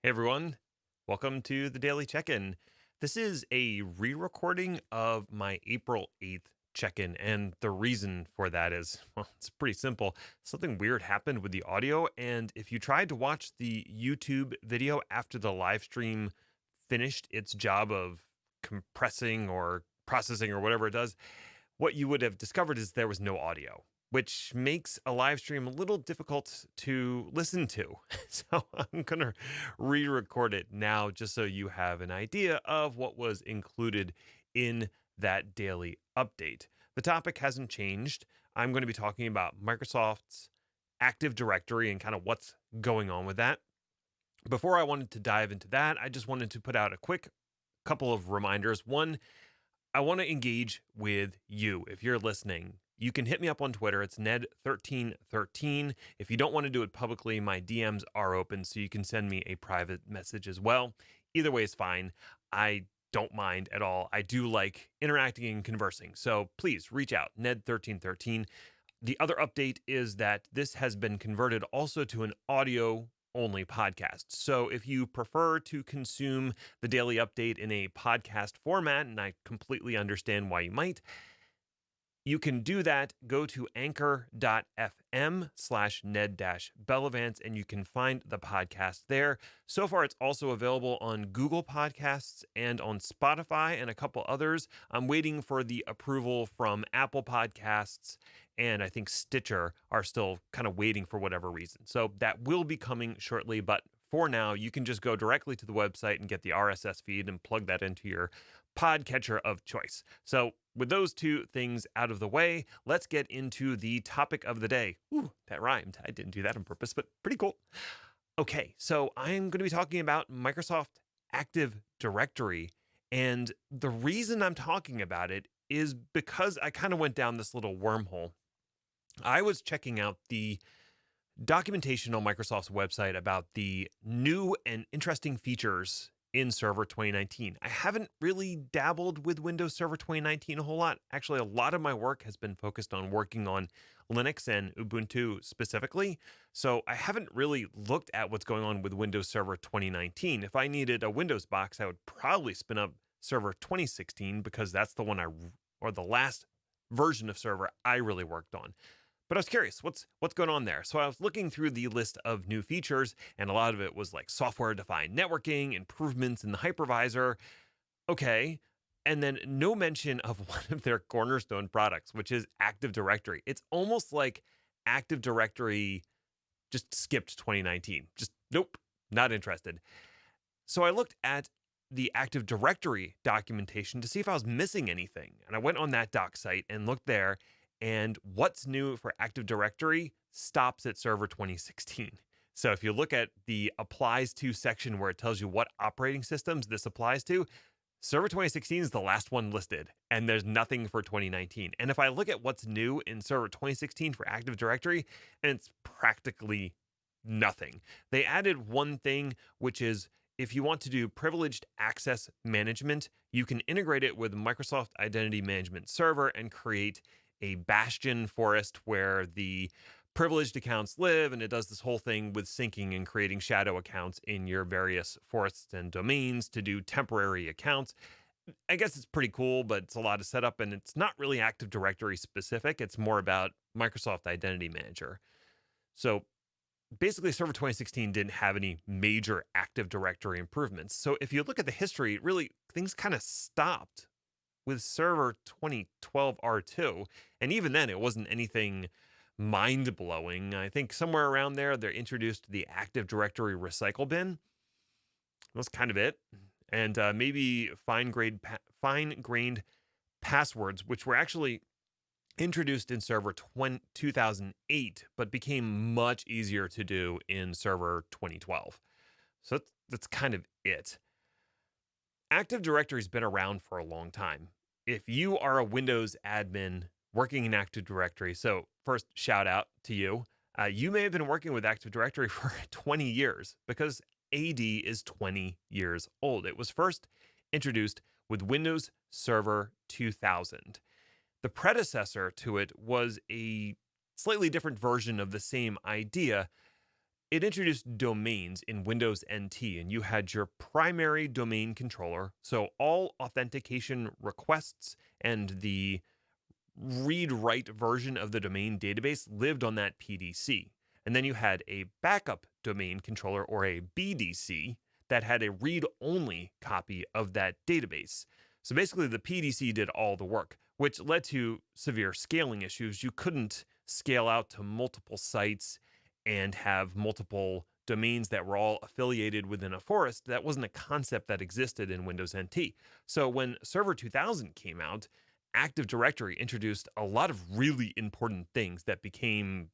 Hey everyone, welcome to the Daily Check In. This is a re recording of my April 8th check in, and the reason for that is, well, it's pretty simple. Something weird happened with the audio, and if you tried to watch the YouTube video after the live stream finished its job of compressing or processing or whatever it does, what you would have discovered is there was no audio, which makes a live stream a little difficult to listen to. So I'm going to re record it now just so you have an idea of what was included in that daily update. The topic hasn't changed. I'm going to be talking about Microsoft's Active Directory and kind of what's going on with that. Before I wanted to dive into that, I just wanted to put out a quick couple of reminders. One, I want to engage with you. If you're listening, you can hit me up on Twitter. It's Ned1313. If you don't want to do it publicly, my DMs are open, so you can send me a private message as well. Either way is fine. I don't mind at all. I do like interacting and conversing. So please reach out, Ned1313. The other update is that this has been converted also to an audio only podcast. So if you prefer to consume the daily update in a podcast format, and I completely understand why you might, you can do that. Go to anchor.fm/Ned-Bellavance and you can find the podcast there. So far, it's also available on Google Podcasts and on Spotify and a couple others. I'm waiting for the approval from Apple Podcasts, and I think Stitcher are still kind of waiting for whatever reason. So that will be coming shortly, but for now, you can just go directly to the website and get the RSS feed and plug that into your podcatcher of choice. So, with those two things out of the way, let's get into the topic of the day. Ooh, that rhymed. I didn't do that on purpose, but pretty cool. Okay, so I'm going to be talking about Microsoft Active Directory. And the reason I'm talking about it is because I kind of went down this little wormhole. I was checking out the documentation on Microsoft's website about the new and interesting features in Server 2019. I haven't really dabbled with Windows Server 2019 a whole lot. Actually, a lot of my work has been focused on working on Linux and Ubuntu specifically. So I haven't really looked at what's going on with Windows Server 2019. If I needed a Windows box, I would probably spin up Server 2016 because that's the one or the last version of Server I really worked on. But I was curious, what's going on there? So I was looking through the list of new features, and a lot of it was like software-defined networking, improvements in the hypervisor. Okay. And then no mention of one of their cornerstone products, which is Active Directory. It's almost like Active Directory just skipped 2019. Just nope, not interested. So I looked at the Active Directory documentation to see if I was missing anything. And I went on that doc site and looked there, and what's new for Active Directory stops at Server 2016. So if you look at the applies to section where it tells you what operating systems this applies to, Server 2016 is the last one listed, and there's nothing for 2019. And if I look at what's new in Server 2016 for Active Directory, and it's practically nothing. They added one thing, which is if you want to do privileged access management, you can integrate it with Microsoft Identity Management Server and create a bastion forest where the privileged accounts live, and it does this whole thing with syncing and creating shadow accounts in your various forests and domains to do temporary accounts. I guess it's pretty cool, but it's a lot of setup, and it's not really Active Directory specific. It's more about Microsoft Identity Manager. So basically, Server 2016 didn't have any major Active Directory improvements. So if you look at the history, really things kind of stopped with Server 2012 R2. And even then, it wasn't anything mind blowing. I think somewhere around there, they introduced the Active Directory recycle bin. That's kind of it. And maybe fine grained passwords, which were actually introduced in Server 2008, but became much easier to do in Server 2012. So that's kind of it. Active Directory's been around for a long time. If you are a Windows admin working in Active Directory, so first shout out to you. You may have been working with Active Directory for 20 years because AD is 20 years old. It was first introduced with Windows Server 2000. The predecessor to it was a slightly different version of the same idea. It introduced domains in Windows NT, and you had your primary domain controller. So all authentication requests and the read write version of the domain database lived on that PDC. And then you had a backup domain controller, or a BDC, that had a read only copy of that database. So basically, the PDC did all the work, which led to severe scaling issues. You couldn't scale out to multiple sites and have multiple domains that were all affiliated within a forest. That wasn't a concept that existed in Windows NT. So when Server 2000 came out, Active Directory introduced a lot of really important things that became,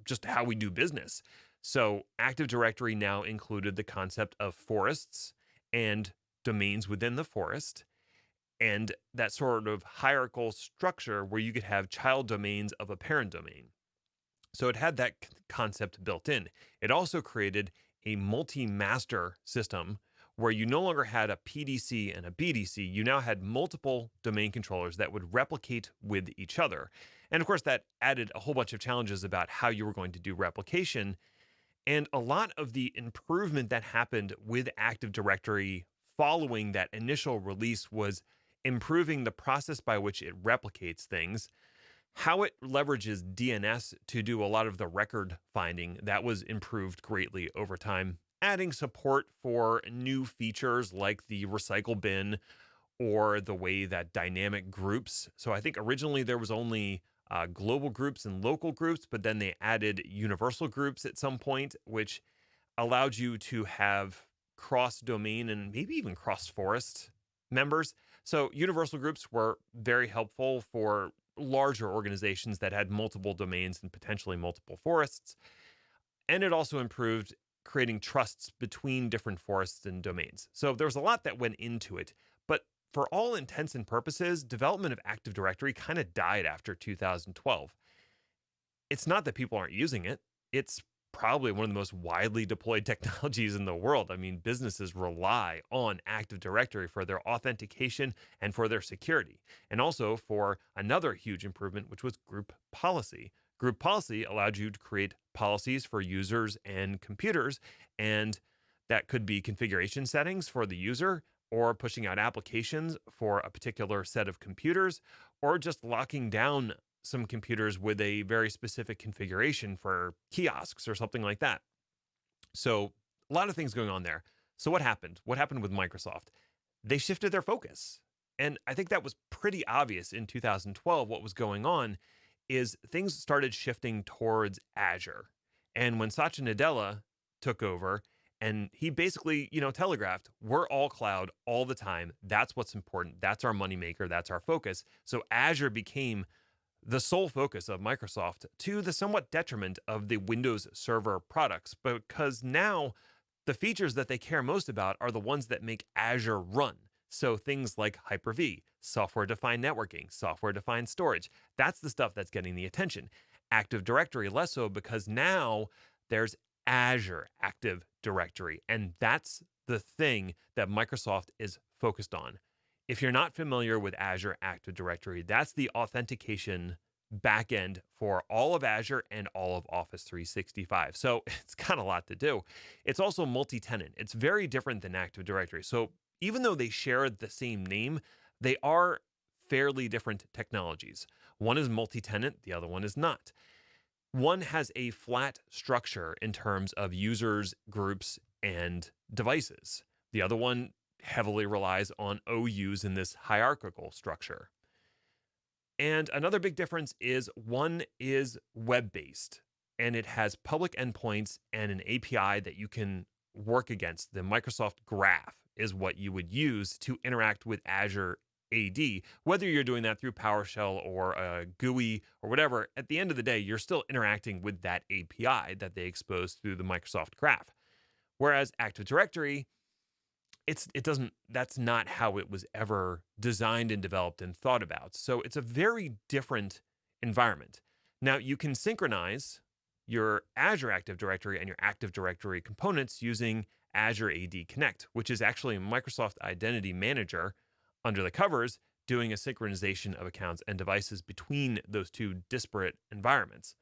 just how we do business. So Active Directory now included the concept of forests and domains within the forest, and that sort of hierarchical structure where you could have child domains of a parent domain. So it had that concept built in. It also created a multi-master system where you no longer had a PDC and a BDC. You now had multiple domain controllers that would replicate with each other. And of course, that added a whole bunch of challenges about how you were going to do replication. And a lot of the improvement that happened with Active Directory following that initial release was improving the process by which it replicates things, how it leverages DNS to do a lot of the record finding. That was improved greatly over time, adding support for new features like the recycle bin or the way that dynamic groups. So I think originally there was only global groups and local groups, but then they added universal groups at some point, which allowed you to have cross domain and maybe even cross forest members. So universal groups were very helpful for larger organizations that had multiple domains and potentially multiple forests. And it also improved creating trusts between different forests and domains. So there was a lot that went into it. But for all intents and purposes, development of Active Directory kind of died after 2012. It's not that people aren't using it, it's probably one of the most widely deployed technologies in the world. I mean, businesses rely on Active Directory for their authentication and for their security, and also for another huge improvement, which was group policy. Group policy allowed you to create policies for users and computers, and that could be configuration settings for the user, or pushing out applications for a particular set of computers, or just locking down some computers with a very specific configuration for kiosks or something like that. So, a lot of things going on there. So, what happened? What happened with Microsoft? They shifted their focus. And I think that was pretty obvious in 2012. What was going on is things started shifting towards Azure. And when Satya Nadella took over, and he basically, telegraphed, we're all cloud all the time. That's what's important. That's our moneymaker. That's our focus. So Azure became the sole focus of Microsoft, to the somewhat detriment of the Windows Server products, because now the features that they care most about are the ones that make Azure run. So things like Hyper-V, software-defined networking, software-defined storage, that's the stuff that's getting the attention. Active Directory less so, because now there's Azure Active Directory, and that's the thing that Microsoft is focused on. If you're not familiar with Azure Active Directory, that's the authentication backend for all of Azure and all of Office 365. So it's got a lot to do. It's also multi-tenant. It's very different than Active Directory. So even though they share the same name, they are fairly different technologies. One is multi-tenant, the other one is not. One has a flat structure in terms of users, groups, and devices. The other one heavily relies on OUs in this hierarchical structure. And another big difference is one is web-based, and it has public endpoints and an API that you can work against. The Microsoft Graph is what you would use to interact with Azure AD. Whether you're doing that through PowerShell or a GUI or whatever, at the end of the day, you're still interacting with that API that they expose through the Microsoft Graph. Whereas Active Directory, that's not how it was ever designed and developed and thought about. So it's a very different environment. Now you can synchronize your Azure Active Directory and your Active Directory components using Azure AD Connect, which is actually a Microsoft Identity Manager under the covers doing a synchronization of accounts and devices between those two disparate environments.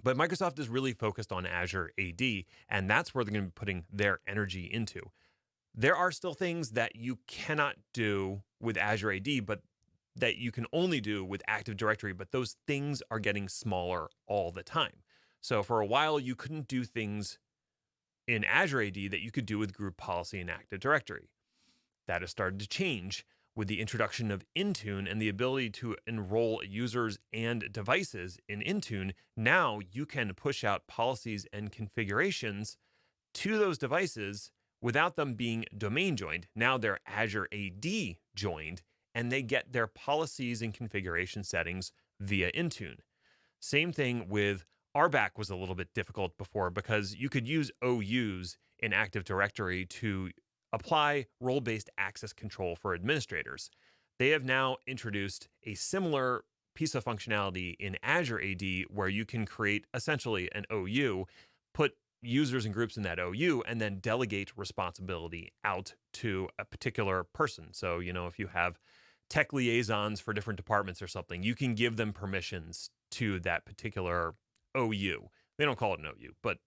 But Microsoft is really focused on Azure AD, and that's where they're going to be putting their energy into. There are still things that you cannot do with Azure AD, but that you can only do with Active Directory, but those things are getting smaller all the time. So for a while, you couldn't do things in Azure AD that you could do with group policy and Active Directory. That has started to change with the introduction of Intune and the ability to enroll users and devices in Intune. Now you can push out policies and configurations to those devices without them being domain joined. Now they're Azure AD joined, and they get their policies and configuration settings via Intune. Same thing with RBAC was a little bit difficult before because you could use OUs in Active Directory to apply role-based access control for administrators. They have now introduced a similar piece of functionality in Azure AD where you can create essentially an OU, put users and groups in that OU, and then delegate responsibility out to a particular person. So, if you have tech liaisons for different departments or something, you can give them permissions to that particular OU. They don't call it an OU, but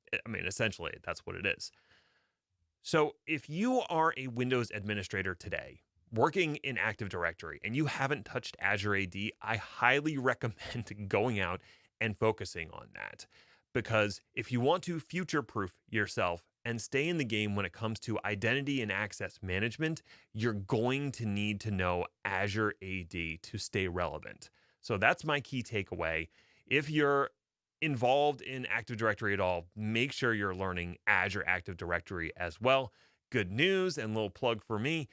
essentially that's what it is. So if you are a Windows administrator today, working in Active Directory, and you haven't touched Azure AD, I highly recommend going out and focusing on that. Because if you want to future-proof yourself and stay in the game when it comes to identity and access management, you're going to need to know Azure AD to stay relevant. So that's my key takeaway. If you're involved in Active Directory at all, make sure you're learning Azure Active Directory as well. Good news and little plug for me.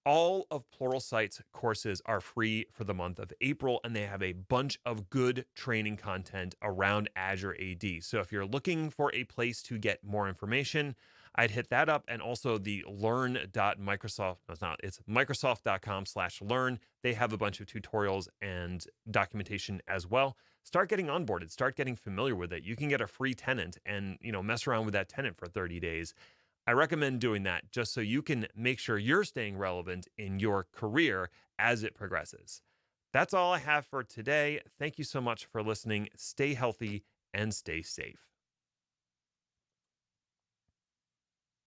All of Pluralsight's courses are free for the month of April, and they have a bunch of good training content around Azure AD. So if you're looking for a place to get more information, I'd hit that up. And also the learn.microsoft, it's microsoft.com/learn. They have a bunch of tutorials and documentation as well. Start getting onboarded, start getting familiar with it. You can get a free tenant and, mess around with that tenant for 30 days. I recommend doing that just so you can make sure you're staying relevant in your career as it progresses. That's all I have for today. Thank you so much for listening. Stay healthy and stay safe.